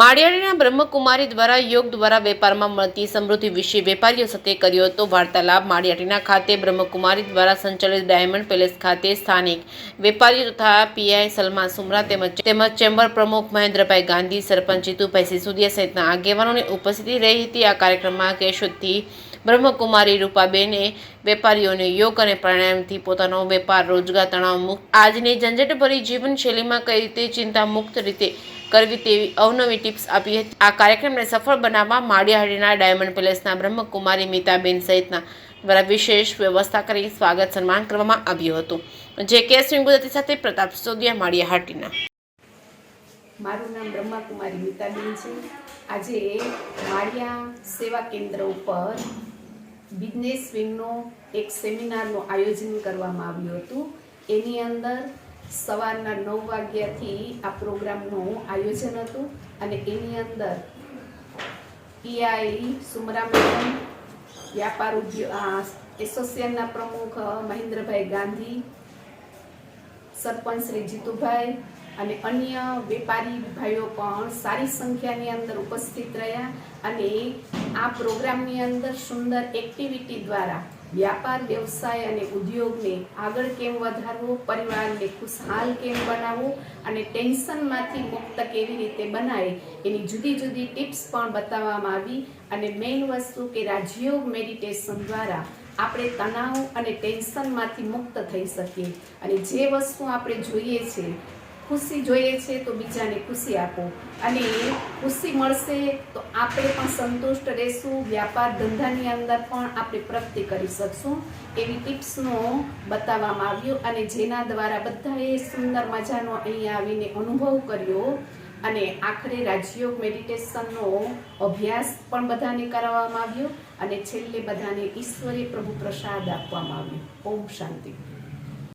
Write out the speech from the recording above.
માળિયાણીના બ્રહ્મકુમારી દ્વારા યોગ દ્વારા વેપારમાં મળતી સમૃદ્ધિ વિશે વેપારીઓ સાથે કર્યો હતો વાર્તાલાપ। માળિયાણીના ખાતે બ્રહ્મકુમારી દ્વારા સંચાલિત ડાયમંડ પેલેસ ખાતે સ્થાનિક વેપારીઓ તથા પીઆઈ સલમાન સુમરા તેમજ ચેમ્બર પ્રમુખ મહેન્દ્રભાઈ ગાંધી, સરપંચ જીતુભાઈ સિસોદિયા સહિતના આગેવાનોની ઉપસ્થિતિ રહી હતી। આ કાર્યક્રમમાં કેશોદથી બ્રહ્મકુમારી રૂપાબેને વેપારીઓને યોગ અને પ્રાણાયામથી પોતાનો વેપાર રોજગાર તણાવ મુક્ત આજની ઝંઝટભરી જીવનશૈલીમાં કઈ રીતે ચિંતા મુક્ત રીતે કરવી તેવી અવનવી ટિપ્સ આપી હતી। આ કાર્યક્રમને સફળ બનાવવા માળિયાહાટીના ડાયમંડ પેલેસના બ્રહ્મકુમારી મીતાબેન સહિતના દ્વારા વિશેષ વ્યવસ્થા કરી સ્વાગત સન્માન કરવામાં આવ્યું હતું। જે કેસવી ગુજરાતી સાથે પ્રતાપ સિસોદિયા, માળિયાહાટીના। મારું નામ બ્રહ્મકુમારી મીતાબેન છે। આજે માળિયા સેવા કેન્દ્ર ઉપર બિઝનેસ વિંગનો એક સેમિનારનું આયોજન કરવામાં આવ્યું હતું। એની અંદર સવારના 9 વાગ્યાથી આ પ્રોગ્રામનું આયોજન હતું અને એની અંદર પીઆઈ સુમરા મેડમ, વ્યાપાર એસોસિએશનના પ્રમુખ મહેન્દ્રભાઈ ગાંધી, સરપંચ શ્રી જીતુભાઈ અને અન્ય વેપારી ભાઈઓ પણ સારી સંખ્યાની અંદર ઉપસ્થિત રહ્યા અને આ પ્રોગ્રામની અંદર સુંદર એક્ટિવિટી દ્વારા વ્યાપાર, વ્યવસાય અને ઉદ્યોગને આગળ કેમ વધારવો, પરિવારને ખુશહાલ કેમ બનાવવો અને ટેન્શનમાંથી મુક્ત કેવી રીતે બનાવે એની જુદી જુદી ટિપ્સ પણ બતાવવામાં આવી। અને મેઇન વસ્તુ કે રાજયોગ મેડિટેશન દ્વારા આપણે તણાવ અને ટેન્શનમાંથી મુક્ત થઈ શકીએ અને જે વસ્તુ આપણે જોઈએ છે, ખુશી જોઈએ છે તો બીજાને ખુશી આપો અને ખુશી મળશે તો આપણે પણ સંતુષ્ટ રહેશું, વ્યાપાર ધંધાની અંદર પણ આપણે પ્રગતિ કરી શકશું એવી ટિપ્સનો બતાવવામાં આવ્યું અને જેના દ્વારા બધાએ સુંદર મજાનો અહીંયા આવીને અનુભવ કર્યો અને આખરે રાજયોગ મેડિટેશનનો અભ્યાસ પણ બધાને કરાવવામાં આવ્યો અને છેલ્લે બધાને ઈશ્વરી પ્રભુ પ્રસાદ આપવામાં આવ્યો। ઓમ શાંતિ।